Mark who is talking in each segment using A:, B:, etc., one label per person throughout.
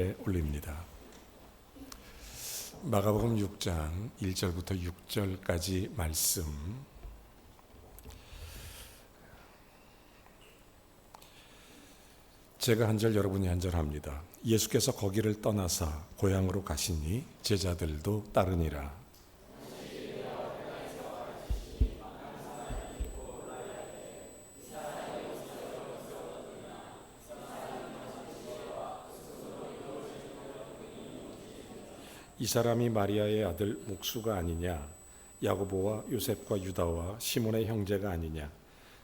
A: 올립니다. 마가복음 6장 1절부터 6절까지 말씀, 제가 한 절 여러분이 한 절 합니다. 예수께서 거기를 떠나사 고향으로 가시니 제자들도 따르니라. 이 사람이 마리아의 아들 목수가 아니냐, 야고보와 요셉과 유다와 시몬의 형제가 아니냐,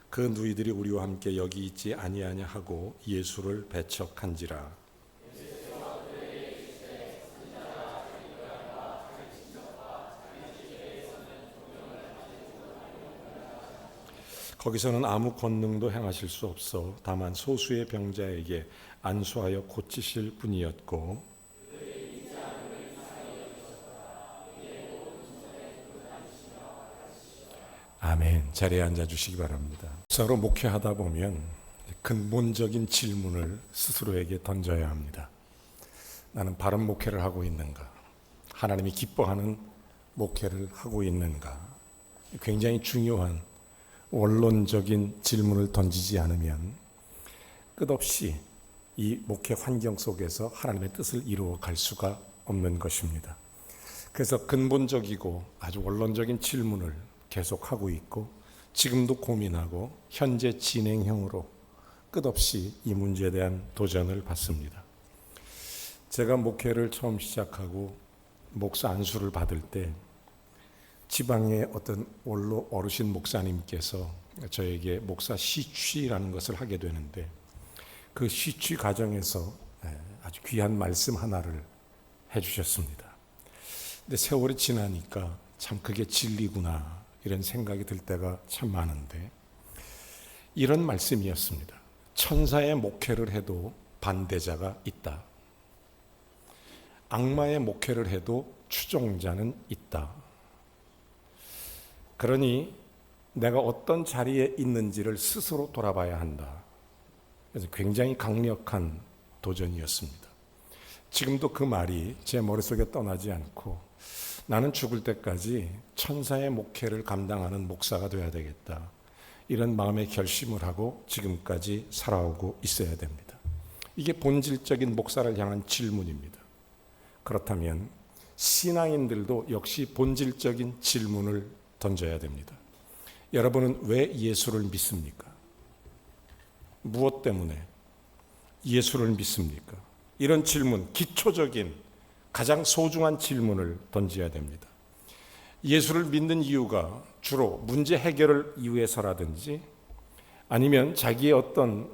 A: 그 누이들이 우리와 함께 여기 있지 아니하냐 하고 예수를 배척한지라. 거기서는 아무 권능도 행하실 수 없어 다만 소수의 병자에게 안수하여 고치실 뿐이었고, 아멘. 자리에 앉아주시기 바랍니다. 서로 목회하다 보면 근본적인 질문을 스스로에게 던져야 합니다. 나는 바른 목회를 하고 있는가? 하나님이 기뻐하는 목회를 하고 있는가? 굉장히 중요한 원론적인 질문을 던지지 않으면 끝없이 이 목회 환경 속에서 하나님의 뜻을 이루어 갈 수가 없는 것입니다. 그래서 근본적이고 아주 원론적인 질문을 계속하고 있고, 지금도 고민하고 현재 진행형으로 끝없이 이 문제에 대한 도전을 받습니다. 제가 목회를 처음 시작하고 목사 안수를 받을 때 지방의 어떤 원로 어르신 목사님께서 저에게 목사 시취라는 것을 하게 되는데, 그 시취 과정에서 아주 귀한 말씀 하나를 해주셨습니다. 근데 세월이 지나니까 참 그게 진리구나 이런 생각이 들 때가 참 많은데, 이런 말씀이었습니다. 천사의 목회를 해도 반대자가 있다. 악마의 목회를 해도 추종자는 있다. 그러니 내가 어떤 자리에 있는지를 스스로 돌아봐야 한다. 그래서 굉장히 강력한 도전이었습니다. 지금도 그 말이 제 머릿속에 떠나지 않고, 나는 죽을 때까지 천사의 목회를 감당하는 목사가 되어야 되겠다, 이런 마음의 결심을 하고 지금까지 살아오고 있어야 됩니다. 이게 본질적인 목사를 향한 질문입니다. 그렇다면 신앙인들도 역시 본질적인 질문을 던져야 됩니다. 여러분은 왜 예수를 믿습니까? 무엇 때문에 예수를 믿습니까? 이런 질문, 기초적인 가장 소중한 질문을 던져야 됩니다. 예수를 믿는 이유가 주로 문제 해결을 위해서라든지 아니면 자기의 어떤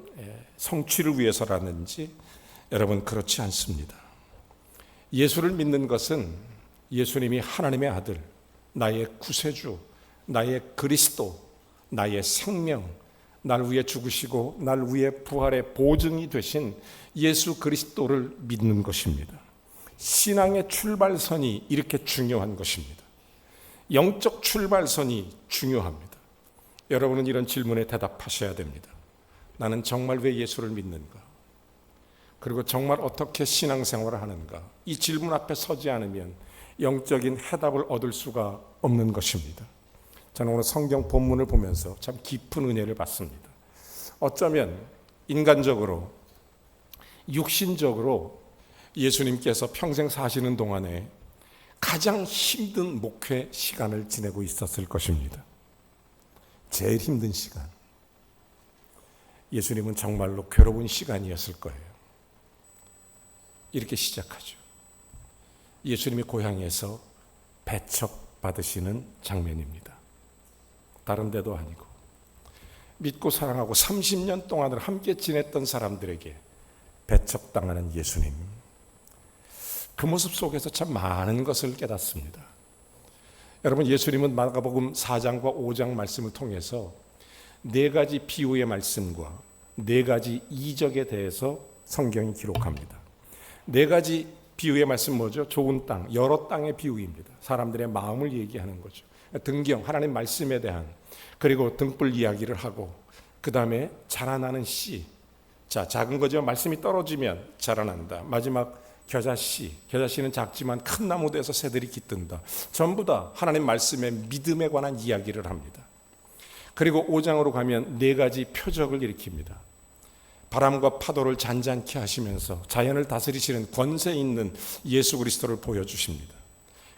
A: 성취를 위해서라든지, 여러분 그렇지 않습니다. 예수를 믿는 것은 예수님이 하나님의 아들, 나의 구세주, 나의 그리스도, 나의 생명, 날 위해 죽으시고 날 위해 부활의 보증이 되신 예수 그리스도를 믿는 것입니다. 신앙의 출발선이 이렇게 중요한 것입니다. 영적 출발선이 중요합니다. 여러분은 이런 질문에 대답하셔야 됩니다. 나는 정말 왜 예수를 믿는가? 그리고 정말 어떻게 신앙생활을 하는가? 이 질문 앞에 서지 않으면 영적인 해답을 얻을 수가 없는 것입니다. 저는 오늘 성경 본문을 보면서 참 깊은 은혜를 받습니다. 어쩌면 인간적으로, 육신적으로 예수님께서 평생 사시는 동안에 가장 힘든 목회 시간을 지내고 있었을 것입니다. 제일 힘든 시간. 예수님은 정말로 괴로운 시간이었을 거예요. 이렇게 시작하죠. 예수님이 고향에서 배척받으시는 장면입니다. 다른 데도 아니고 믿고 사랑하고 30년 동안을 함께 지냈던 사람들에게 배척당하는 예수님. 그 모습 속에서 참 많은 것을 깨닫습니다. 여러분, 예수님은 마가복음 4장과 5장 말씀을 통해서 4가지 비유의 말씀과 4가지 이적에 대해서 성경이 기록합니다. 4가지 비유의 말씀 뭐죠? 좋은 땅, 여러 땅의 비유입니다. 사람들의 마음을 얘기하는 거죠. 등경, 하나님 말씀에 대한, 그리고 등불 이야기를 하고, 그 다음에 자라나는 씨. 자, 작은 거죠. 말씀이 떨어지면 자라난다. 마지막 겨자씨는 작지만 큰 나무에서 새들이 깃든다. 전부 다 하나님 말씀의 믿음에 관한 이야기를 합니다. 그리고 5장으로 가면 4가지 표적을 일으킵니다. 바람과 파도를 잔잔케 하시면서 자연을 다스리시는 권세 있는 예수 그리스도를 보여주십니다.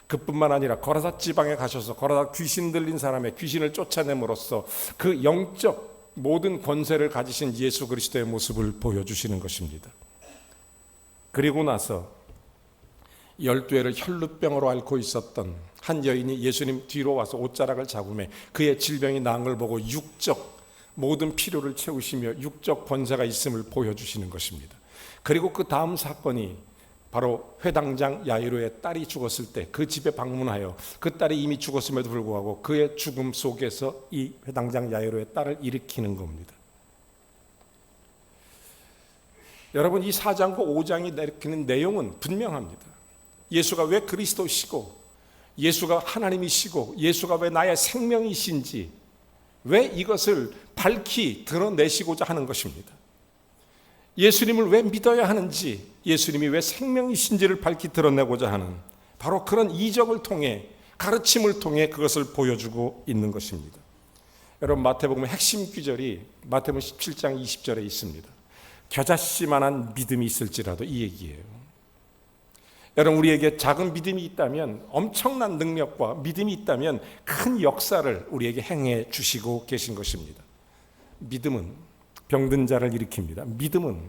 A: 그뿐만 아니라 거라사 지방에 가셔서 거라사 귀신 들린 사람의 귀신을 쫓아냄으로써 그 영적 모든 권세를 가지신 예수 그리스도의 모습을 보여주시는 것입니다. 그리고 나서 12해를 혈루병으로 앓고 있었던 한 여인이 예수님 뒤로 와서 옷자락을 잡으며 그의 질병이 나은 걸 보고 육적 모든 필요를 채우시며 육적 권세가 있음을 보여주시는 것입니다. 그리고 그 다음 사건이 바로 회당장 야이로의 딸이 죽었을 때 그 집에 방문하여 그 딸이 이미 죽었음에도 불구하고 그의 죽음 속에서 이 회당장 야이로의 딸을 일으키는 겁니다. 여러분, 이 4장과 5장이 일으키는 내용은 분명합니다. 예수가 왜 그리스도시고, 예수가 하나님이시고, 예수가 왜 나의 생명이신지, 왜 이것을 밝히 드러내시고자 하는 것입니다. 예수님을 왜 믿어야 하는지, 예수님이 왜 생명이신지를 밝히 드러내고자 하는 바로 그런 이적을 통해, 가르침을 통해 그것을 보여주고 있는 것입니다. 여러분, 마태복음의 핵심 구절이 마태복음 17장 20절에 있습니다. 겨자씨만한 믿음이 있을지라도, 이 얘기예요. 여러분, 우리에게 작은 믿음이 있다면, 엄청난 능력과 믿음이 있다면 큰 역사를 우리에게 행해 주시고 계신 것입니다. 믿음은 병든 자를 일으킵니다. 믿음은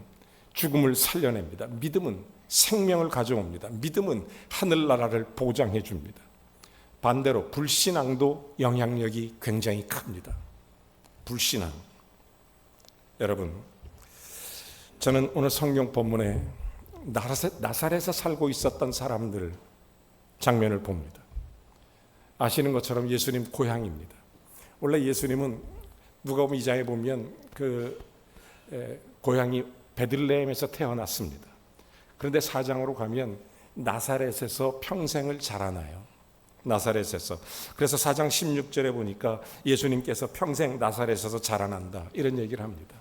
A: 죽음을 살려냅니다. 믿음은 생명을 가져옵니다. 믿음은 하늘나라를 보장해 줍니다. 반대로 불신앙도 영향력이 굉장히 큽니다. 불신앙. 여러분, 저는 오늘 성경 본문에 나사렛에 살고 있었던 사람들 장면을 봅니다. 아시는 것처럼 예수님 고향입니다. 원래 예수님은 누가복음 2장에 보면 그 고향이 베들레헴에서 태어났습니다. 그런데 4장으로 가면 나사렛에서 평생을 자라나요. 나사렛에서. 그래서 4장 16절에 보니까 예수님께서 평생 나사렛에서 자라난다, 이런 얘기를 합니다.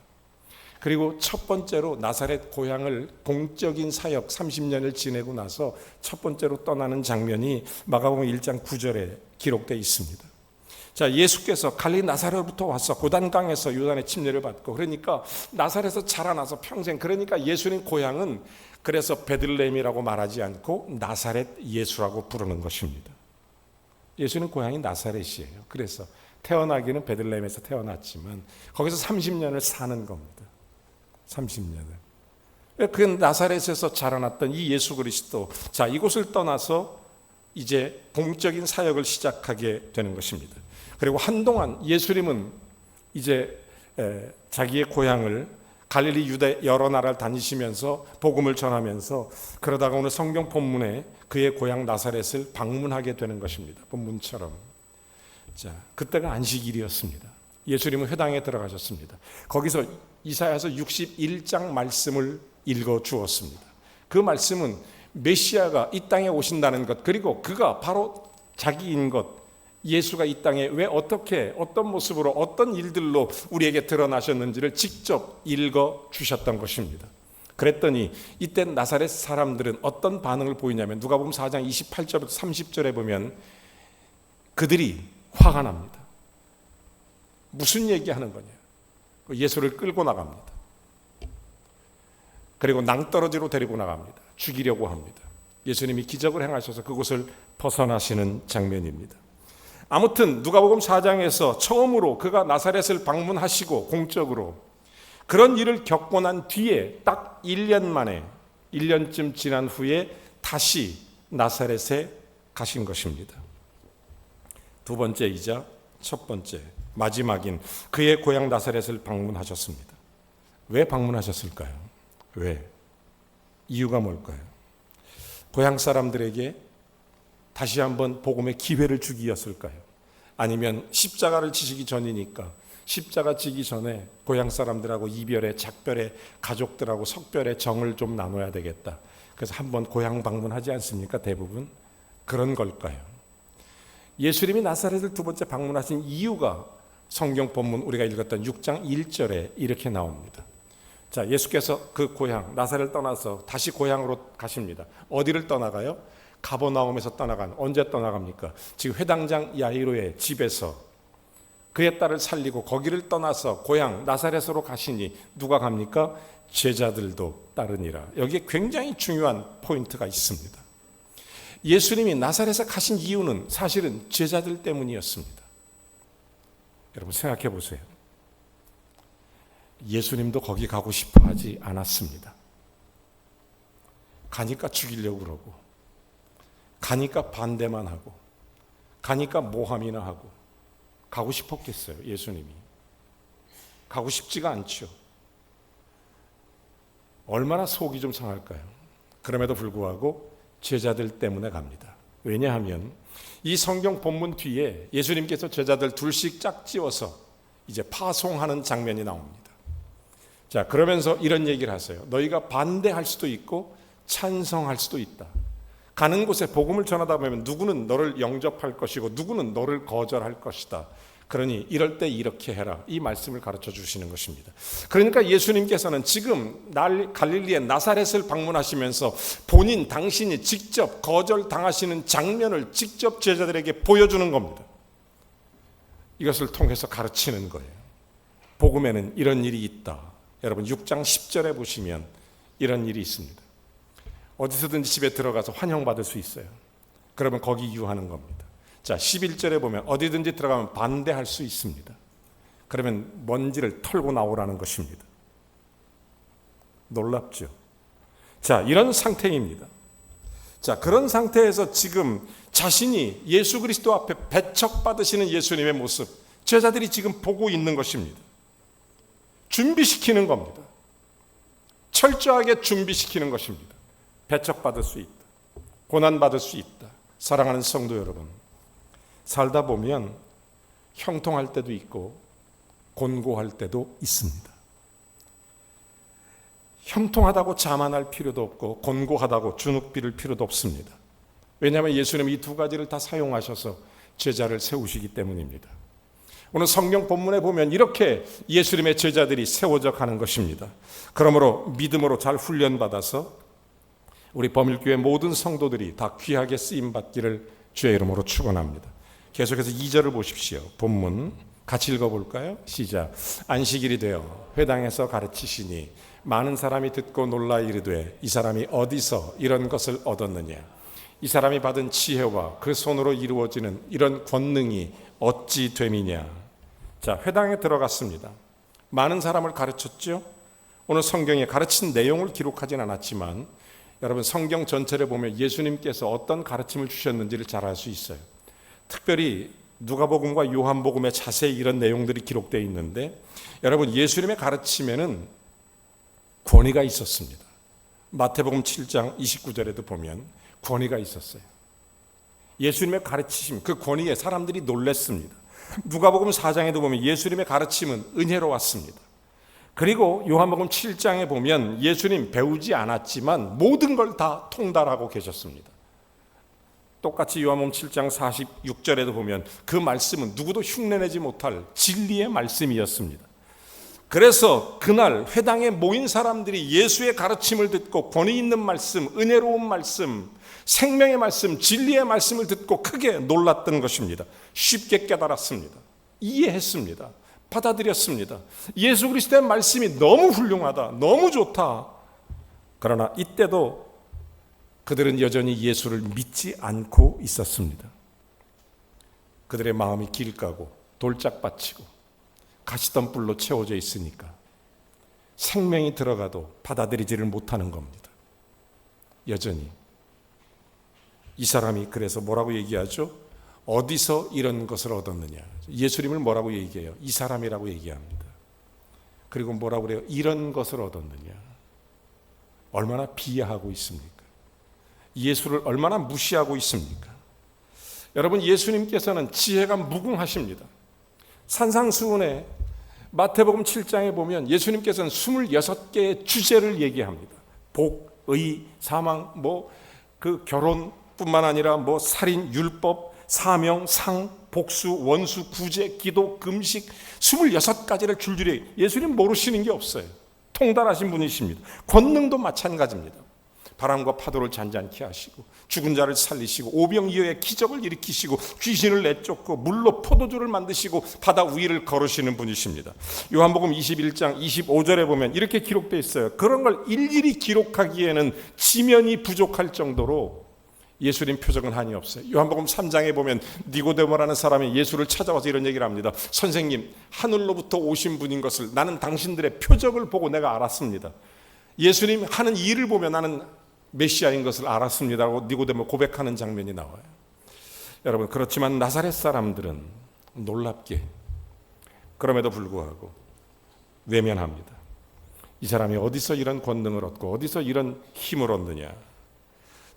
A: 그리고 첫 번째로 나사렛 고향을 공적인 사역 30년을 지내고 나서 첫 번째로 떠나는 장면이 마가복음 1장 9절에 기록되어 있습니다. 자, 예수께서 갈릴리 나사렛부터 와서 고단강에서 요단의 침례를 받고, 그러니까 나사렛에서 자라나서 평생, 그러니까 예수님 고향은 그래서 베들레헴이라고 말하지 않고 나사렛 예수라고 부르는 것입니다. 예수님 고향이 나사렛이에요. 그래서 태어나기는 베들레헴에서 태어났지만 거기서 30년을 사는 겁니다. 30년을. 그 나사렛에서 자라났던 이 예수 그리스도, 자, 이곳을 떠나서 이제 공적인 사역을 시작하게 되는 것입니다. 그리고 한동안 예수님은 이제 자기의 고향을 갈릴리 유대 여러 나라를 다니시면서 복음을 전하면서, 그러다가 오늘 성경 본문에 그의 고향 나사렛을 방문하게 되는 것입니다. 본문처럼. 자, 그때가 안식일이었습니다. 예수님은 회당에 들어가셨습니다. 거기서 이사야서 61장 말씀을 읽어 주었습니다. 그 말씀은 메시아가 이 땅에 오신다는 것, 그리고 그가 바로 자기인 것, 예수가 이 땅에 왜 어떻게, 어떤 모습으로, 어떤 일들로 우리에게 드러나셨는지를 직접 읽어 주셨던 것입니다. 그랬더니 이때 나사렛 사람들은 어떤 반응을 보이냐면, 누가복음 4장 28절부터 30절에 보면 그들이 화가 납니다. 무슨 얘기하는 거냐? 예수를 끌고 나갑니다. 그리고 낭떠러지로 데리고 나갑니다. 죽이려고 합니다. 예수님이 기적을 행하셔서 그곳을 벗어나시는 장면입니다. 아무튼 누가복음 4장에서 처음으로 그가 나사렛을 방문하시고 공적으로 그런 일을 겪고 난 뒤에 딱 1년 만에, 1년쯤 지난 후에 다시 나사렛에 가신 것입니다. 두 번째이자 첫 번째, 마지막인 그의 고향 나사렛을 방문하셨습니다. 왜 방문하셨을까요? 왜? 이유가 뭘까요? 고향 사람들에게 다시 한번 복음의 기회를 주기였을까요? 아니면 십자가를 지시기 전이니까 십자가 지기 전에 고향 사람들하고 이별의 작별의 가족들하고 석별의 정을 좀 나눠야 되겠다. 그래서 한번 고향 방문하지 않습니까? 대부분 그런 걸까요? 예수님이 나사렛을 두 번째 방문하신 이유가 성경 본문 우리가 읽었던 6장 1절에 이렇게 나옵니다. 자, 예수께서 그 고향 나사렛을 떠나서 다시 고향으로 가십니다. 어디를 떠나가요? 가버나움에서 떠나간, 언제 떠나갑니까? 지금 회당장 야이로의 집에서 그의 딸을 살리고 거기를 떠나서 고향 나사렛으로 가시니 누가 갑니까? 제자들도 따르니라. 여기에 굉장히 중요한 포인트가 있습니다. 예수님이 나사렛에 가신 이유는 사실은 제자들 때문이었습니다. 여러분 생각해 보세요. 예수님도 거기 가고 싶어 하지 않았습니다. 가니까 죽이려고 그러고, 가니까 반대만 하고, 가니까 모함이나 하고. 가고 싶었겠어요, 예수님이? 가고 싶지가 않죠. 얼마나 속이 좀 상할까요? 그럼에도 불구하고 제자들 때문에 갑니다. 왜냐하면 이 성경 본문 뒤에 예수님께서 제자들 둘씩 짝지어서 이제 파송하는 장면이 나옵니다. 자, 그러면서 이런 얘기를 하세요. 너희가 반대할 수도 있고 찬성할 수도 있다. 가는 곳에 복음을 전하다 보면 누구는 너를 영접할 것이고 누구는 너를 거절할 것이다. 그러니 이럴 때 이렇게 해라. 이 말씀을 가르쳐 주시는 것입니다. 그러니까 예수님께서는 지금 갈릴리의 나사렛을 방문하시면서 본인 당신이 직접 거절당하시는 장면을 직접 제자들에게 보여주는 겁니다. 이것을 통해서 가르치는 거예요. 복음에는 이런 일이 있다. 여러분 6장 10절에 보시면 이런 일이 있습니다. 어디서든지 집에 들어가서 환영받을 수 있어요. 그러면 거기 유하는 겁니다. 자, 11절에 보면 어디든지 들어가면 반대할 수 있습니다. 그러면 먼지를 털고 나오라는 것입니다. 놀랍죠? 자, 이런 상태입니다. 자, 그런 상태에서 지금 자신이 예수 그리스도 앞에 배척받으시는 예수님의 모습, 제자들이 지금 보고 있는 것입니다. 준비시키는 겁니다. 철저하게 준비시키는 것입니다. 배척받을 수 있다. 고난받을 수 있다. 사랑하는 성도 여러분, 살다 보면 형통할 때도 있고 곤고할 때도 있습니다. 형통하다고 자만할 필요도 없고 곤고하다고 주눅 빌을 필요도 없습니다. 왜냐하면 예수님이 이 두 가지를 다 사용하셔서 제자를 세우시기 때문입니다. 오늘 성경 본문에 보면 이렇게 예수님의 제자들이 세워져 가는 것입니다. 그러므로 믿음으로 잘 훈련받아서 우리 범일교회 모든 성도들이 다 귀하게 쓰임받기를 주의 이름으로 축원합니다. 계속해서 2절을 보십시오. 본문 같이 읽어볼까요? 시작. 안식일이 되어 회당에서 가르치시니 많은 사람이 듣고 놀라 이르되 이 사람이 어디서 이런 것을 얻었느냐? 이 사람이 받은 지혜와 그 손으로 이루어지는 이런 권능이 어찌 됨이냐? 자, 회당에 들어갔습니다. 많은 사람을 가르쳤죠. 오늘 성경에 가르친 내용을 기록하진 않았지만 여러분 성경 전체를 보면 예수님께서 어떤 가르침을 주셨는지를 잘 알 수 있어요. 특별히 누가복음과 요한복음에 자세히 이런 내용들이 기록되어 있는데 여러분 예수님의 가르침에는 권위가 있었습니다. 마태복음 7장 29절에도 보면 권위가 있었어요. 예수님의 가르치심, 그 권위에 사람들이 놀랐습니다. 누가복음 4장에도 보면 예수님의 가르침은 은혜로웠습니다. 그리고 요한복음 7장에 보면 예수님 배우지 않았지만 모든 걸 다 통달하고 계셨습니다. 똑같이 요한복음 7장 46절에도 보면 그 말씀은 누구도 흉내내지 못할 진리의 말씀이었습니다. 그래서 그날 회당에 모인 사람들이 예수의 가르침을 듣고 권위 있는 말씀, 은혜로운 말씀, 생명의 말씀, 진리의 말씀을 듣고 크게 놀랐던 것입니다. 쉽게 깨달았습니다. 이해했습니다. 받아들였습니다. 예수 그리스도의 말씀이 너무 훌륭하다, 너무 좋다. 그러나 이때도 그들은 여전히 예수를 믿지 않고 있었습니다. 그들의 마음이 길가고 돌짝밭이고 가시덤불로 채워져 있으니까 생명이 들어가도 받아들이지를 못하는 겁니다. 여전히. 이 사람이 그래서 뭐라고 얘기하죠? 어디서 이런 것을 얻었느냐? 예수님을 뭐라고 얘기해요? 이 사람이라고 얘기합니다. 그리고 뭐라고 그래요? 이런 것을 얻었느냐? 얼마나 비하하고 있습니까? 예수를 얼마나 무시하고 있습니까? 여러분 예수님께서는 지혜가 무궁하십니다. 산상수훈에 마태복음 7장에 보면 예수님께서는 26개의 주제를 얘기합니다. 복, 의, 사망, 그 결혼뿐만 아니라 살인, 율법, 사명, 상, 복수, 원수, 구제, 기도, 금식 26가지를 줄줄이 예수님 모르시는 게 없어요. 통달하신 분이십니다. 권능도 마찬가지입니다. 바람과 파도를 잔잔케 하시고 죽은 자를 살리시고 오병이어의 기적을 일으키시고 귀신을 내쫓고 물로 포도주를 만드시고 바다 위를 걸으시는 분이십니다. 요한복음 21장 25절에 보면 이렇게 기록되어 있어요. 그런 걸 일일이 기록하기에는 지면이 부족할 정도로 예수님 표적은 한이 없어요. 요한복음 3장에 보면 니고데모라는 사람이 예수를 찾아와서 이런 얘기를 합니다. 선생님, 하늘로부터 오신 분인 것을 나는 당신들의 표적을 보고 내가 알았습니다. 예수님 하는 일을 보면 나는 메시아인 것을 알았습니다라고 니고데모 고백하는 장면이 나와요. 여러분, 그렇지만 나사렛 사람들은 놀랍게 그럼에도 불구하고 외면합니다. 이 사람이 어디서 이런 권능을 얻고 어디서 이런 힘을 얻느냐.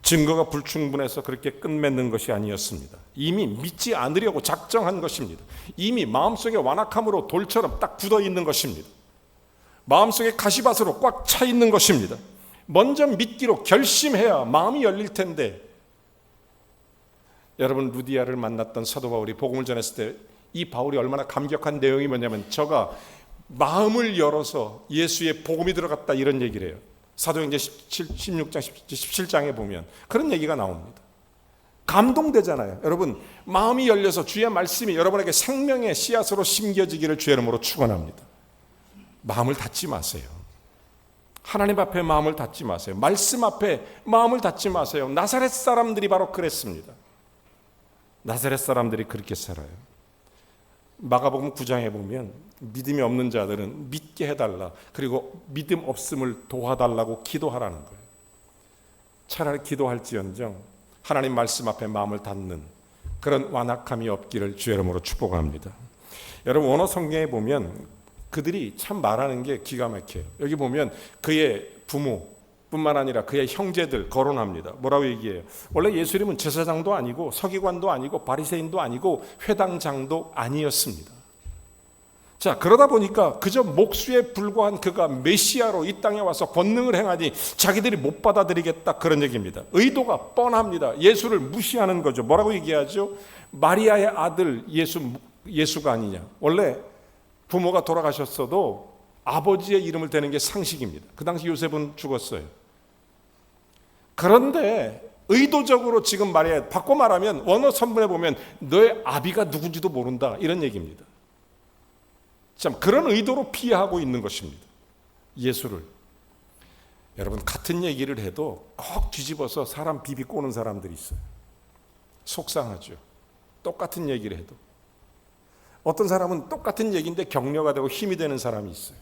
A: 증거가 불충분해서 그렇게 끝맺는 것이 아니었습니다. 이미 믿지 않으려고 작정한 것입니다. 이미 마음속에 완악함으로 돌처럼 딱 굳어 있는 것입니다. 마음속에 가시밭으로 꽉 차 있는 것입니다. 먼저 믿기로 결심해야 마음이 열릴 텐데, 여러분 루디아를 만났던 사도 바울이 복음을 전했을 때 이 바울이 얼마나 감격한 내용이 뭐냐면 저가 마음을 열어서 예수의 복음이 들어갔다 이런 얘기를 해요. 사도행전 16장 17장에 보면 그런 얘기가 나옵니다. 감동되잖아요. 여러분 마음이 열려서 주의 말씀이 여러분에게 생명의 씨앗으로 심겨지기를 주의 이름으로 축원합니다. 마음을 닫지 마세요. 하나님 앞에 마음을 닫지 마세요. 말씀 앞에 마음을 닫지 마세요. 나사렛 사람들이 바로 그랬습니다. 나사렛 사람들이 그렇게 살아요. 마가복음 9장에 보면 믿음이 없는 자들은 믿게 해달라, 그리고 믿음 없음을 도와달라고 기도하라는 거예요. 차라리 기도할지언정 하나님 말씀 앞에 마음을 닫는 그런 완악함이 없기를 주의 이름으로 축복합니다. 여러분 원어 성경에 보면 그들이 참 말하는 게 기가 막혀요. 여기 보면 그의 부모뿐만 아니라 그의 형제들 거론합니다. 뭐라고 얘기해요? 원래 예수님은 제사장도 아니고 서기관도 아니고 바리새인도 아니고 회당장도 아니었습니다. 자, 그러다 보니까 그저 목수에 불과한 그가 메시아로 이 땅에 와서 권능을 행하니 자기들이 못 받아들이겠다 그런 얘기입니다. 의도가 뻔합니다. 예수를 무시하는 거죠. 뭐라고 얘기하죠? 마리아의 아들 예수가 아니냐. 원래 부모가 돌아가셨어도 아버지의 이름을 대는 게 상식입니다. 그 당시 요셉은 죽었어요. 그런데 의도적으로 지금 바꿔 말하면 원어 선문에 보면 너의 아비가 누군지도 모른다 이런 얘기입니다. 참 그런 의도로 피하고 있는 것입니다. 예수를. 여러분 같은 얘기를 해도 꼭 뒤집어서 사람 비비 꼬는 사람들이 있어요. 속상하죠. 똑같은 얘기를 해도. 어떤 사람은 똑같은 얘기인데 격려가 되고 힘이 되는 사람이 있어요.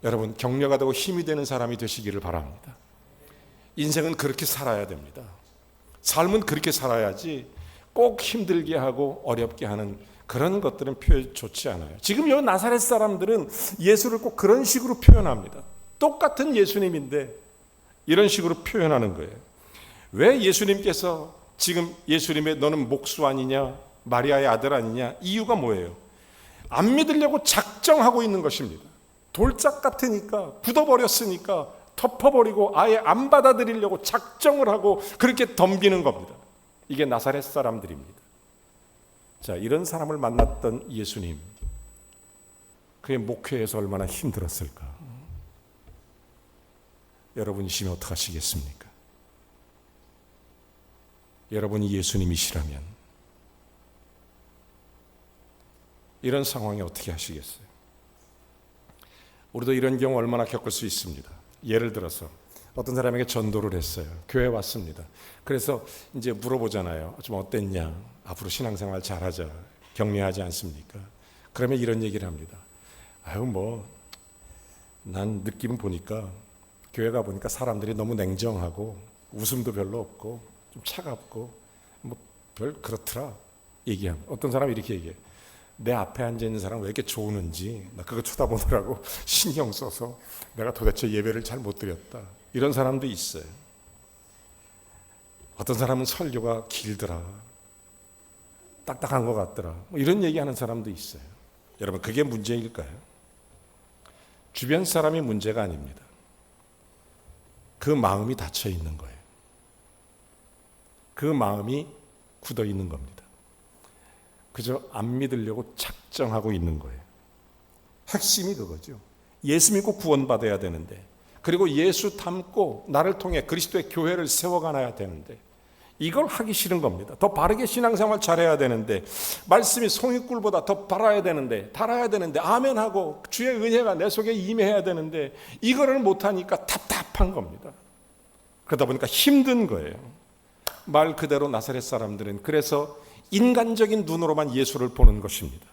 A: 여러분 격려가 되고 힘이 되는 사람이 되시기를 바랍니다. 인생은 그렇게 살아야 됩니다. 삶은 그렇게 살아야지 꼭 힘들게 하고 어렵게 하는 그런 것들은 표현 좋지 않아요. 지금 이 나사렛 사람들은 예수를 꼭 그런 식으로 표현합니다. 똑같은 예수님인데 이런 식으로 표현하는 거예요. 왜 예수님께서 지금 예수님의 너는 목수 아니냐, 마리아의 아들 아니냐, 이유가 뭐예요? 안 믿으려고 작정하고 있는 것입니다. 돌짝 같으니까 굳어버렸으니까 덮어버리고 아예 안 받아들이려고 작정을 하고 그렇게 덤비는 겁니다. 이게 나사렛 사람들입니다. 자, 이런 사람을 만났던 예수님, 그의 목회에서 얼마나 힘들었을까? 여러분이시면 어떡하시겠습니까? 여러분이 예수님이시라면 이런 상황에 어떻게 하시겠어요? 우리도 이런 경우 얼마나 겪을 수 있습니다. 예를 들어서 어떤 사람에게 전도를 했어요. 교회 왔습니다. 그래서 이제 물어보잖아요. 좀 어땠냐? 앞으로 신앙생활 잘하자. 격려하지 않습니까? 그러면 이런 얘기를 합니다. 아유 난 느낌 보니까 교회 가 보니까 사람들이 너무 냉정하고 웃음도 별로 없고 좀 차갑고 별 그렇더라 얘기합니다. 어떤 사람이 이렇게 얘기해요. 내 앞에 앉아있는 사람 왜 이렇게 좋은지 나 그거 쳐다보느라고 신경 써서 내가 도대체 예배를 잘 못 드렸다. 이런 사람도 있어요. 어떤 사람은 설교가 길더라. 딱딱한 것 같더라. 이런 얘기하는 사람도 있어요. 여러분 그게 문제일까요? 주변 사람이 문제가 아닙니다. 그 마음이 닫혀 있는 거예요. 그 마음이 굳어 있는 겁니다. 그저 안 믿으려고 작정하고 있는 거예요. 핵심이 그거죠. 예수 믿고 구원받아야 되는데, 그리고 예수 닮고 나를 통해 그리스도의 교회를 세워가야 되는데, 이걸 하기 싫은 겁니다. 더 바르게 신앙생활 잘해야 되는데, 말씀이 송이꿀보다 더 달아야 되는데 아멘하고 주의 은혜가 내 속에 임해야 되는데, 이거를 못하니까 답답한 겁니다. 그러다 보니까 힘든 거예요. 말 그대로 나사렛 사람들은 그래서 인간적인 눈으로만 예수를 보는 것입니다.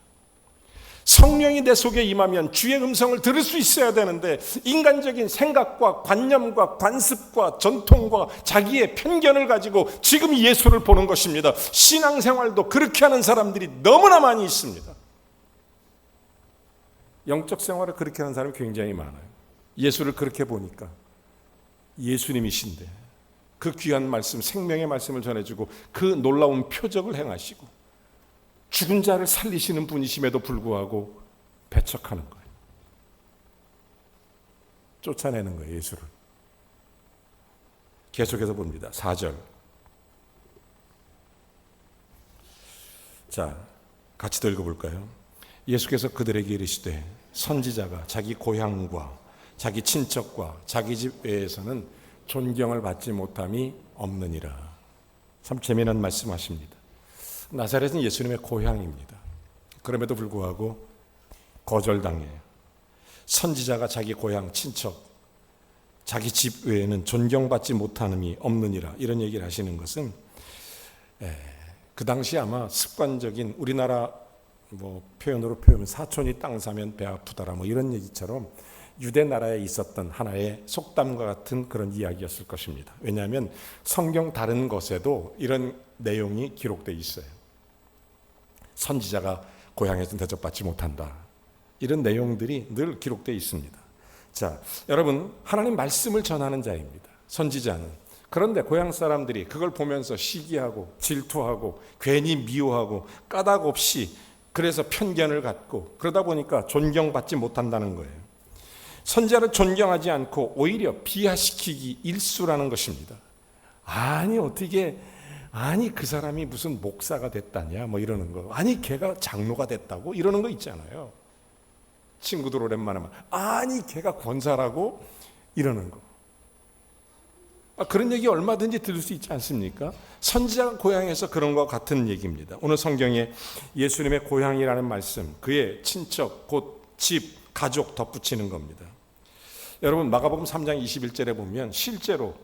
A: 성령이 내 속에 임하면 주의 음성을 들을 수 있어야 되는데, 인간적인 생각과 관념과 관습과 전통과 자기의 편견을 가지고 지금 예수를 보는 것입니다. 신앙생활도 그렇게 하는 사람들이 너무나 많이 있습니다. 영적 생활을 그렇게 하는 사람이 굉장히 많아요. 예수를 그렇게 보니까 예수님이신데 그 귀한 말씀, 생명의 말씀을 전해주고 그 놀라운 표적을 행하시고 죽은 자를 살리시는 분이심에도 불구하고 배척하는 거예요. 쫓아내는 거예요, 예수를. 계속해서 봅니다. 4절. 자, 같이 더 읽어볼까요? 예수께서 그들에게 이르시되 선지자가 자기 고향과 자기 친척과 자기 집 외에서는 존경을 받지 못함이 없느니라. 참 재미난 말씀하십니다. 나사렛은 예수님의 고향입니다. 그럼에도 불구하고 거절당해요. 선지자가 자기 고향, 친척, 자기 집 외에는 존경받지 못함이 없느니라, 이런 얘기를 하시는 것은 그 당시 아마 습관적인, 우리나라 표현으로 표현하면 사촌이 땅 사면 배 아프다라 이런 얘기처럼 유대 나라에 있었던 하나의 속담과 같은 그런 이야기였을 것입니다. 왜냐하면 성경 다른 것에도 이런 내용이 기록되어 있어요. 선지자가 고향에서 대접받지 못한다, 이런 내용들이 늘 기록되어 있습니다. 자, 여러분, 하나님 말씀을 전하는 자입니다, 선지자는. 그런데 고향 사람들이 그걸 보면서 시기하고 질투하고 괜히 미워하고 까닭 없이 그래서 편견을 갖고, 그러다 보니까 존경받지 못한다는 거예요. 선지자를 존경하지 않고 오히려 비하시키기 일수라는 것입니다. 아니 그 사람이 무슨 목사가 됐다냐 이러는 거, 아니 걔가 장로가 됐다고 이러는 거 있잖아요. 친구들 오랜만에 아니 걔가 권사라고 이러는 거. 그런 얘기 얼마든지 들을 수 있지 않습니까? 선지자가 고향에서 그런 것 같은 얘기입니다. 오늘 성경에 예수님의 고향이라는 말씀, 그의 친척, 곧 집, 가족 덧붙이는 겁니다. 여러분, 마가복음 3장 21절에 보면 실제로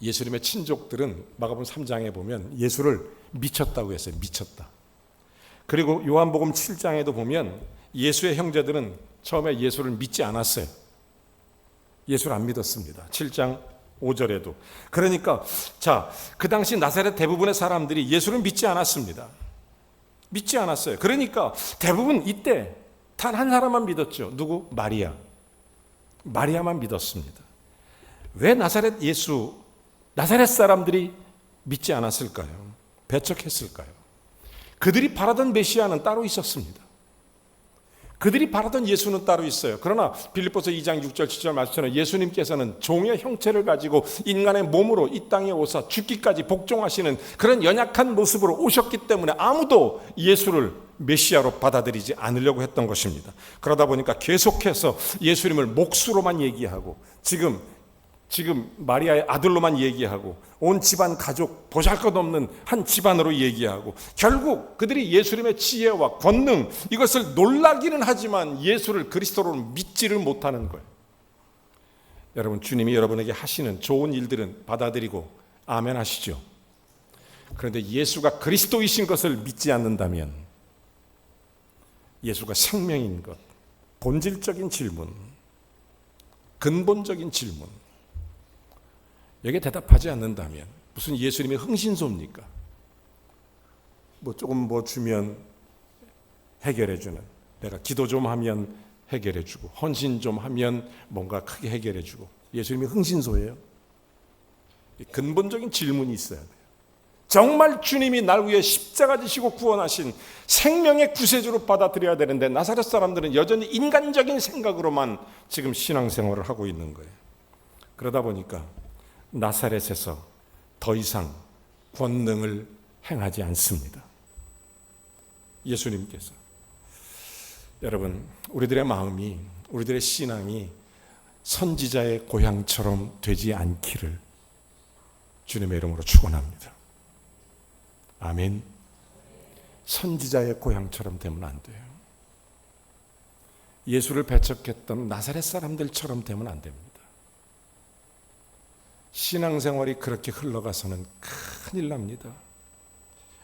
A: 예수님의 친족들은 마가복음 3장에 보면 예수를 미쳤다고 했어요. 미쳤다. 그리고 요한복음 7장에도 보면 예수의 형제들은 처음에 예수를 믿지 않았어요. 예수를 안 믿었습니다. 7장 5절에도. 그러니까 그 당시 나사렛 대부분의 사람들이 예수를 믿지 않았습니다. 믿지 않았어요. 그러니까 대부분 이때 단 한 사람만 믿었죠. 누구? 마리아. 마리아만 믿었습니다. 왜 나사렛 사람들이 믿지 않았을까요? 배척했을까요? 그들이 바라던 메시아는 따로 있었습니다. 그들이 바라던 예수는 따로 있어요. 그러나 빌립보서 2장 6절 7절 말씀처럼 예수님께서는 종의 형체를 가지고 인간의 몸으로 이 땅에 오사 죽기까지 복종하시는 그런 연약한 모습으로 오셨기 때문에 아무도 예수를 메시아로 받아들이지 않으려고 했던 것입니다. 그러다 보니까 계속해서 예수님을 몫으로만 얘기하고 지금 마리아의 아들로만 얘기하고 온 집안 가족 보잘것없는 한 집안으로 얘기하고, 결국 그들이 예수님의 지혜와 권능 이것을 놀라기는 하지만 예수를 그리스도로 믿지를 못하는 거예요. 여러분, 주님이 여러분에게 하시는 좋은 일들은 받아들이고 아멘 하시죠. 그런데 예수가 그리스도이신 것을 믿지 않는다면, 예수가 생명인 것, 본질적인 질문, 근본적인 질문, 여기에 대답하지 않는다면 무슨 예수님이 흥신소입니까? 조금 주면 해결해주는, 내가 기도 좀 하면 해결해주고 헌신 좀 하면 뭔가 크게 해결해주고, 예수님이 흥신소예요? 근본적인 질문이 있어야 돼요. 정말 주님이 날 위해 십자가 지시고 구원하신 생명의 구세주로 받아들여야 되는데, 나사렛 사람들은 여전히 인간적인 생각으로만 지금 신앙생활을 하고 있는 거예요. 그러다 보니까 나사렛에서 더 이상 권능을 행하지 않습니다. 예수님께서. 여러분, 우리들의 마음이 우리들의 신앙이 선지자의 고향처럼 되지 않기를 주님의 이름으로 축원합니다. 아멘. 선지자의 고향처럼 되면 안 돼요. 예수를 배척했던 나사렛 사람들처럼 되면 안 됩니다. 신앙생활이 그렇게 흘러가서는 큰일 납니다.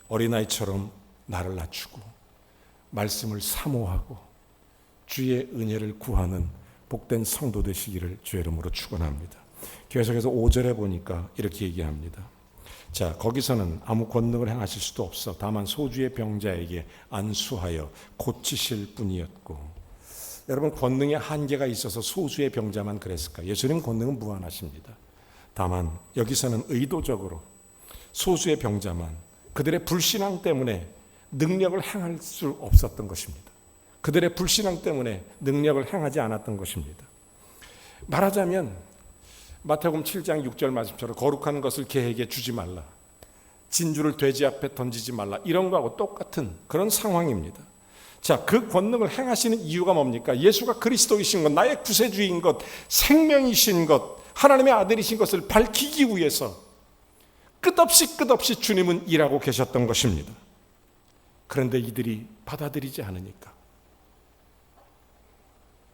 A: 어린아이처럼 나를 낮추고 말씀을 사모하고 주의 은혜를 구하는 복된 성도 되시기를 주의 이름으로 축원합니다. 계속해서 5절에 보니까 이렇게 얘기합니다. 자, 거기서는 아무 권능을 행하실 수도 없어 다만 소주의 병자에게 안수하여 고치실 뿐이었고. 여러분, 권능의 한계가 있어서 소주의 병자만 그랬을까? 예수님 권능은 무한하십니다. 다만 여기서는 의도적으로 소수의 병자만 그들의 불신앙 때문에 능력을 행할 수 없었던 것입니다. 그들의 불신앙 때문에 능력을 행하지 않았던 것입니다. 말하자면 마태복음 7장 6절 말씀처럼 거룩한 것을 개에게 주지 말라, 진주를 돼지 앞에 던지지 말라, 이런 거하고 똑같은 그런 상황입니다. 자, 그 권능을 행하시는 이유가 뭡니까? 예수가 그리스도이신 것, 나의 구세주인 것, 생명이신 것, 하나님의 아들이신 것을 밝히기 위해서 끝없이 주님은 일하고 계셨던 것입니다. 그런데 이들이 받아들이지 않으니까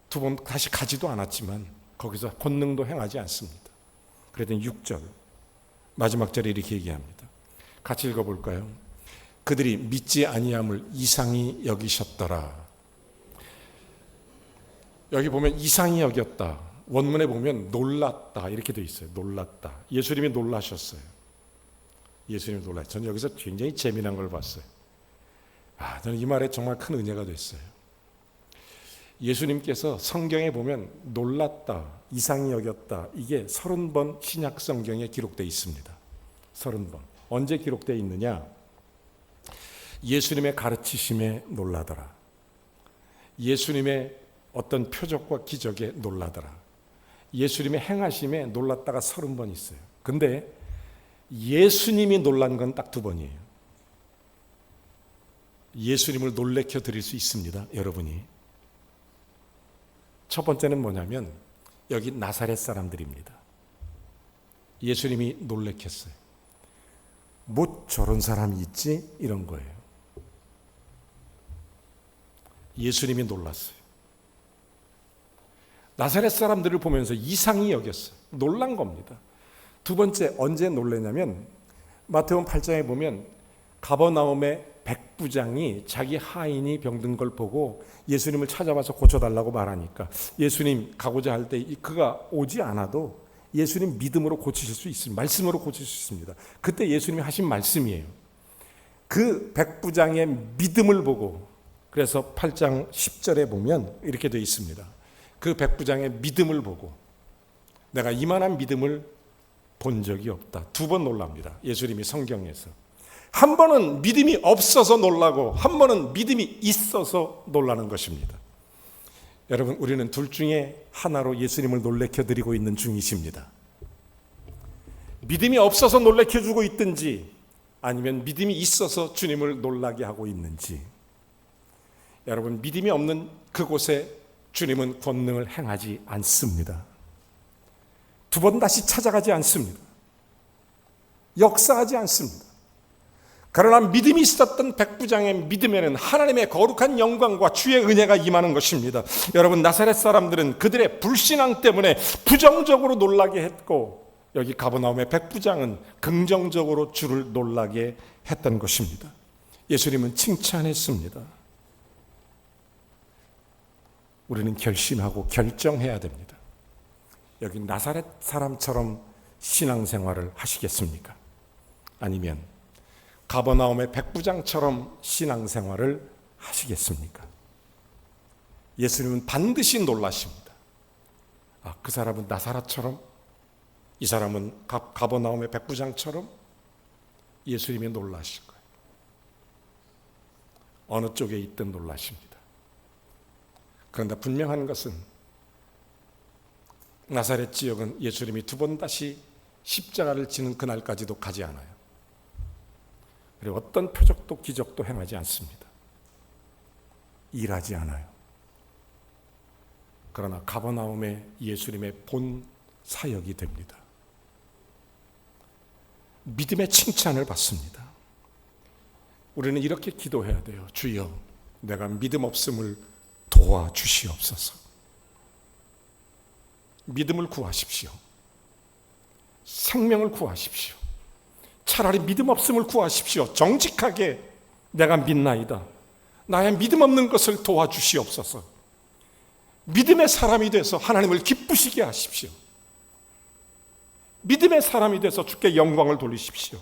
A: 두 번 다시 가지도 않았지만 거기서 권능도 행하지 않습니다. 그랬더니 6절 마지막 절에 이렇게 얘기합니다. 같이 읽어볼까요? 그들이 믿지 아니함을 이상히 여기셨더라. 여기 보면 이상히 여겼다, 원문에 보면 놀랐다 이렇게 돼 있어요. 놀랐다. 예수님이 놀라셨어요. 예수님이 놀랐어요. 저는 여기서 굉장히 재미난 걸 봤어요. 저는 이 말에 정말 큰 은혜가 됐어요. 예수님께서 성경에 보면 놀랐다, 이상히 여겼다, 이게 30번 신약 성경에 기록되어 있습니다. 30번. 언제 기록되어 있느냐? 예수님의 가르치심에 놀라더라, 예수님의 어떤 표적과 기적에 놀라더라, 예수님의 행하심에 놀랐다가 30번 있어요. 근데 예수님이 놀란 건 딱 2번이에요. 예수님을 놀래켜 드릴 수 있습니다, 여러분이. 첫 번째는 뭐냐면 여기 나사렛 사람들입니다. 예수님이 놀래켰어요. 뭐 저런 사람이 있지? 이런 거예요. 예수님이 놀랐어요. 나사렛 사람들을 보면서 이상히 여겼어요. 놀란 겁니다. 두 번째, 언제 놀라냐면 마태복음 8장에 보면 가버나움의 백부장이 자기 하인이 병든 걸 보고 예수님을 찾아와서 고쳐달라고 말하니까 예수님 가고자 할 때 그가 오지 않아도 예수님 믿음으로 고치실 수 있습니다. 말씀으로 고칠 수 있습니다. 그때 예수님이 하신 말씀이에요. 그 백부장의 믿음을 보고, 그래서 8장 10절에 보면 이렇게 되어 있습니다. 그 백부장의 믿음을 보고, 내가 이만한 믿음을 본 적이 없다. 2번 놀랍니다. 예수님이 성경에서. 한 번은 믿음이 없어서 놀라고 한 번은 믿음이 있어서 놀라는 것입니다. 여러분, 우리는 둘 중에 하나로 예수님을 놀래켜 드리고 있는 중이십니다. 믿음이 없어서 놀래켜 주고 있든지 아니면 믿음이 있어서 주님을 놀라게 하고 있는지. 여러분, 믿음이 없는 그곳에 주님은 권능을 행하지 않습니다. 2번 다시 찾아가지 않습니다. 역사하지 않습니다. 그러나 믿음이 있었던 백부장의 믿음에는 하나님의 거룩한 영광과 주의 은혜가 임하는 것입니다. 여러분, 나사렛 사람들은 그들의 불신앙 때문에 부정적으로 놀라게 했고, 여기 가버나움의 백부장은 긍정적으로 주를 놀라게 했던 것입니다. 예수님은 칭찬했습니다. 우리는 결심하고 결정해야 됩니다. 여기 나사렛 사람처럼 신앙생활을 하시겠습니까? 아니면 가버나움의 백부장처럼 신앙생활을 하시겠습니까? 예수님은 반드시 놀라십니다. 그 사람은 나사렛처럼, 이 사람은 가버나움의 백부장처럼. 예수님이 놀라실 거예요. 어느 쪽에 있든 놀라십니다. 그런데 분명한 것은 나사렛 지역은 예수님이 2번 다시 십자가를 지는 그날까지도 가지 않아요. 그리고 어떤 표적도 기적도 행하지 않습니다. 일하지 않아요. 그러나 가버나움에 예수님의 본 사역이 됩니다. 믿음의 칭찬을 받습니다. 우리는 이렇게 기도해야 돼요. 주여, 내가 믿음 없음을 도와주시옵소서. 믿음을 구하십시오. 생명을 구하십시오. 차라리 믿음 없음을 구하십시오. 정직하게 내가 믿나이다. 나의 믿음 없는 것을 도와주시옵소서. 믿음의 사람이 돼서 하나님을 기쁘시게 하십시오. 믿음의 사람이 돼서 주께 영광을 돌리십시오.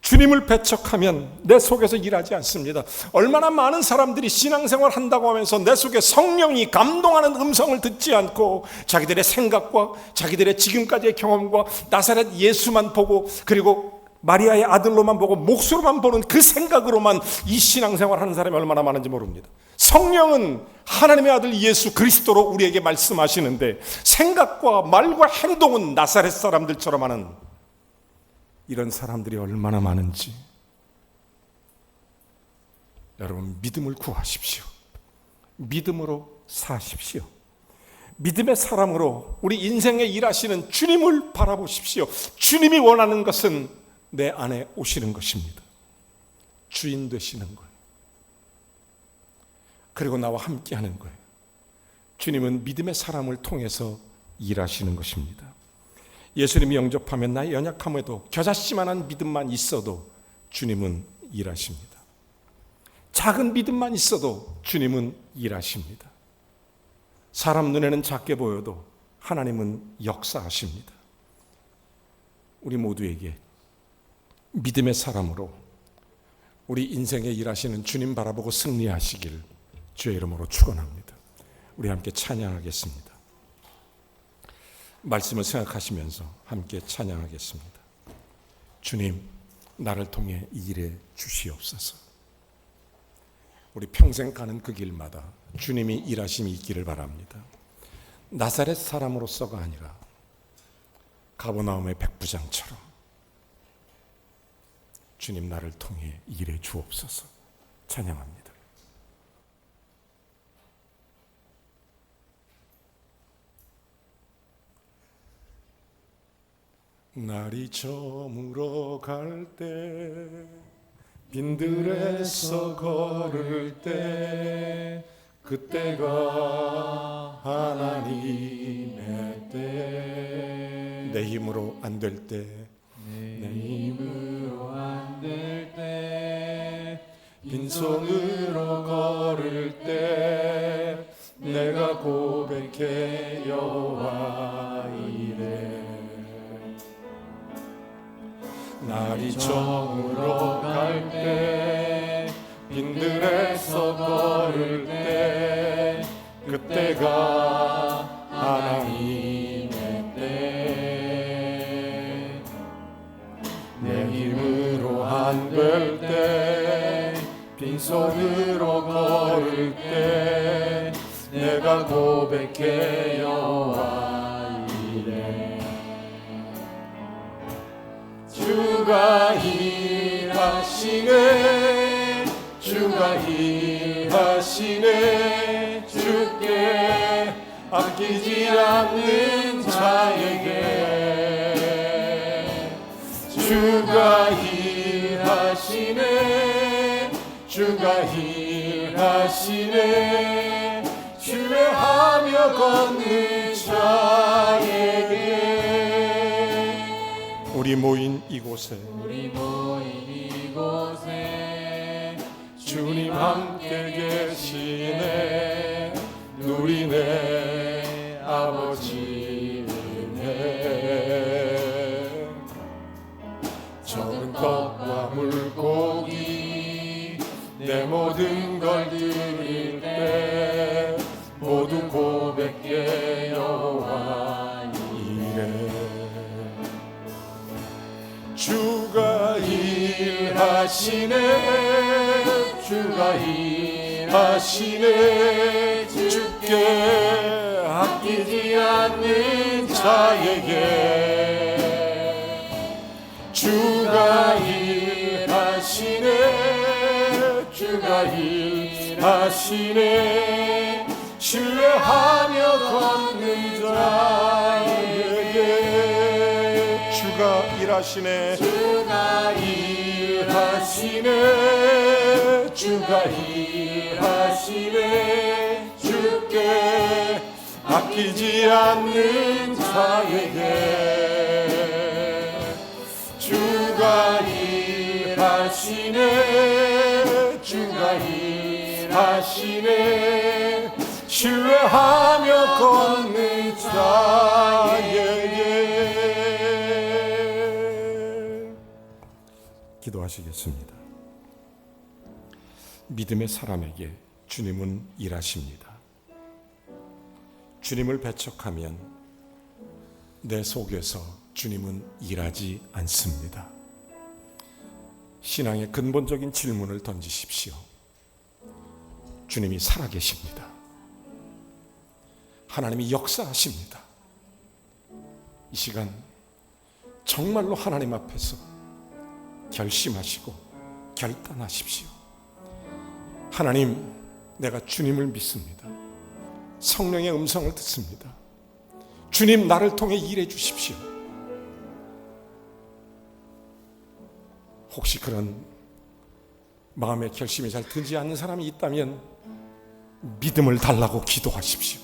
A: 주님을 배척하면 내 속에서 일하지 않습니다. 얼마나 많은 사람들이 신앙생활 한다고 하면서 내 속에 성령이 감동하는 음성을 듣지 않고 자기들의 생각과 자기들의 지금까지의 경험과 나사렛 예수만 보고 그리고 마리아의 아들로만 보고 몫으로만 보는 그 생각으로만 이 신앙생활 하는 사람이 얼마나 많은지 모릅니다. 성령은 하나님의 아들 예수 그리스도로 우리에게 말씀하시는데 생각과 말과 행동은 나사렛 사람들처럼 하는 이런 사람들이 얼마나 많은지 여러분 믿음을 구하십시오. 믿음으로 사십시오. 믿음의 사람으로 우리 인생에 일하시는 주님을 바라보십시오. 주님이 원하는 것은 내 안에 오시는 것입니다. 주인 되시는 거예요. 그리고 나와 함께 하는 거예요. 주님은 믿음의 사람을 통해서 일하시는 것입니다. 예수님이 영접하면 나의 연약함에도 겨자씨만한 믿음만 있어도 주님은 일하십니다. 작은 믿음만 있어도 주님은 일하십니다. 사람 눈에는 작게 보여도 하나님은 역사하십니다. 우리 모두에게 믿음의 사람으로 우리 인생에 일하시는 주님 바라보고 승리하시길 주의 이름으로 축원합니다. 우리 함께 찬양하겠습니다. 말씀을 생각하시면서 함께 찬양하겠습니다. 주님, 나를 통해 일해 주시옵소서. 우리 평생 가는 그 길마다 주님이 일하심이 있기를 바랍니다. 나사렛 사람으로서가 아니라 가버나움의 백부장처럼 주님 나를 통해 일해 주옵소서. 찬양합니다. 날이 저물어 갈 때 빈들에서 걸을 때 그때가 하나님의 때 내 힘으로 안 될 때 내 힘으로 안 될 때 빈손으로 걸을 때 내가 고백해 여호와 이래 날이 저물어 갈 때 빈들에서 걸을 때 그때가 하나님의 때 내 힘으로 안 될 때 빈손으로 걸을 때 내가 고백해 여호와 이래 주가 일하시네 주가 일하시네 주께 아끼지 않는 자에게 주가 일하시네 주가 일하시네 신뢰하며 걷는 자에게 우리 모인 이곳에 주님 함께 계시네 누리네 아버지 은혜 적은 떡과 물고기 내 모든 걸 드릴 때 모두 고백해 여호와 이래 주가 일하시네 주가 일하시네 주께 아끼지 않는 자에게 주가 일하시네 주가 일하시네 신뢰하며 걷는 자에게 주가 일하시네. 주가 일하시네. 주가 일하시네. 주께 아끼지 않는 자에게 주가 일하시네. 주가 일하시네. 신뢰하며 걷는 자에게. 기도하시겠습니다. 믿음의 사람에게 주님은 일하십니다. 주님을 배척하면 내 속에서 주님은 일하지 않습니다. 신앙의 근본적인 질문을 던지십시오. 주님이 살아계십니다. 하나님이 역사하십니다. 이 시간 정말로 하나님 앞에서 결심하시고 결단하십시오. 하나님, 내가 주님을 믿습니다. 성령의 음성을 듣습니다. 주님, 나를 통해 일해 주십시오. 혹시 그런 마음의 결심이 잘 들지 않는 사람이 있다면 믿음을 달라고 기도하십시오.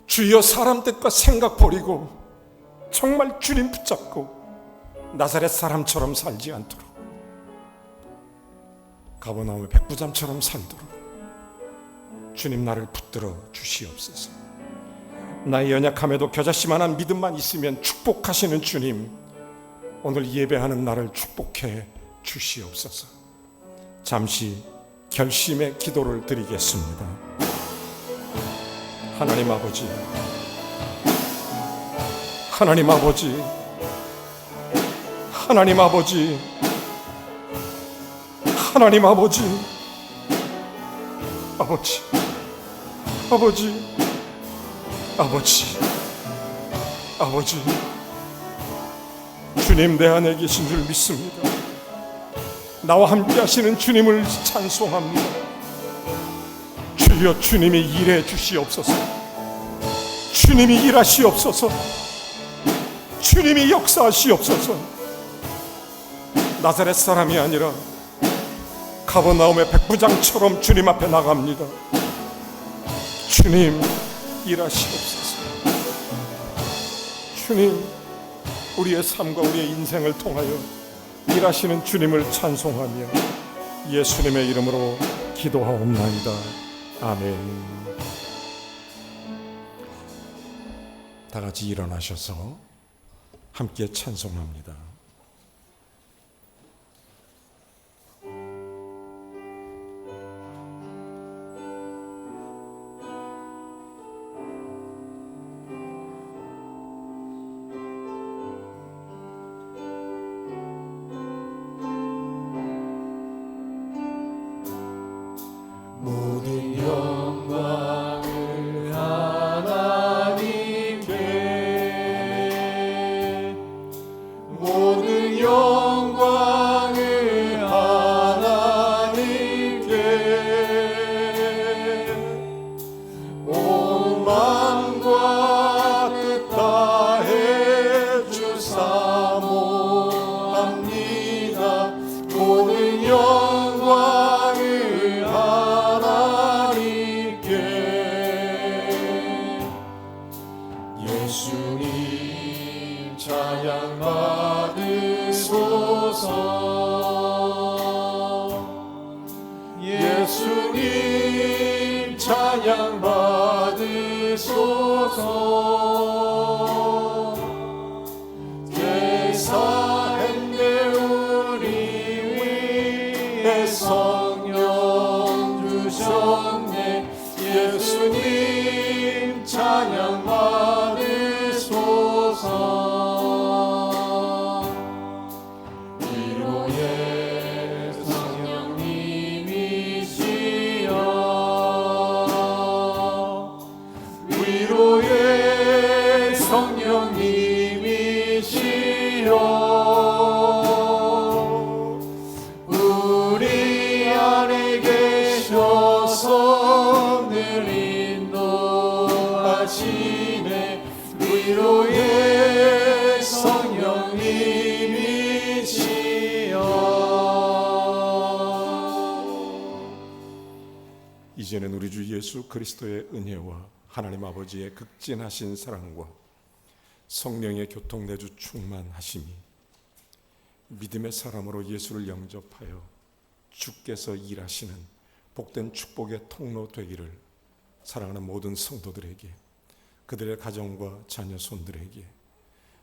A: 주여, 사람 뜻과 생각 버리고 정말 주님 붙잡고 나사렛 사람처럼 살지 않도록, 가버나움의 백부장처럼 살도록 주님 나를 붙들어 주시옵소서. 나의 연약함에도 겨자씨만한 믿음만 있으면 축복하시는 주님, 오늘 예배하는 나를 축복해 주시옵소서. 잠시 결심의 기도를 드리겠습니다. 하나님 아버지, 하나님 아버지, 하나님 아버지, 하나님 아버지, 아버지, 아버지, 아버지, 아버지, 주님 내 안에 계신 줄 믿습니다. 나와 함께 하시는 주님을 찬송합니다. 주여, 주님이 일해 주시옵소서. 주님이 일하시옵소서. 주님이 역사하시옵소서. 나사렛 사람이 아니라 가버나움의 백부장처럼 주님 앞에 나갑니다. 주님 일하시옵소서. 주님, 우리의 삶과 우리의 인생을 통하여 일하시는 주님을 찬송하며 예수님의 이름으로 기도하옵나이다. 아멘. 다 같이 일어나셔서 함께 찬송합니다.
B: 모든 영광을 하나님께, 모든 영광을 하나님께, 온 마음과 뜻 다해 주사 모합니다. 모든 영광을 예수님 찬양 받으소서. 예수님 찬양 받으소서. 제사했네 우리 위에 성령 주셨네. 예수님 찬양 받으소서. 위로의 성령님이시여, 위로의 성령님이시여, 우리 안에 계셔서
A: 이제는 우리 주 예수 그리스도의 은혜와 하나님 아버지의 극진하신 사랑과 성령의 교통내주 충만하심이 믿음의 사람으로 예수를 영접하여 주께서 일하시는 복된 축복의 통로 되기를 사랑하는 모든 성도들에게, 그들의 가정과 자녀 손들에게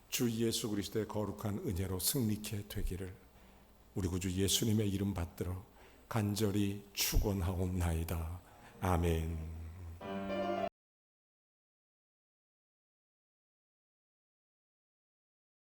A: 주 예수 그리스도의 거룩한 은혜로 승리케 되기를 우리 구주 예수님의 이름 받들어 간절히 축원하옵나이다. 아멘.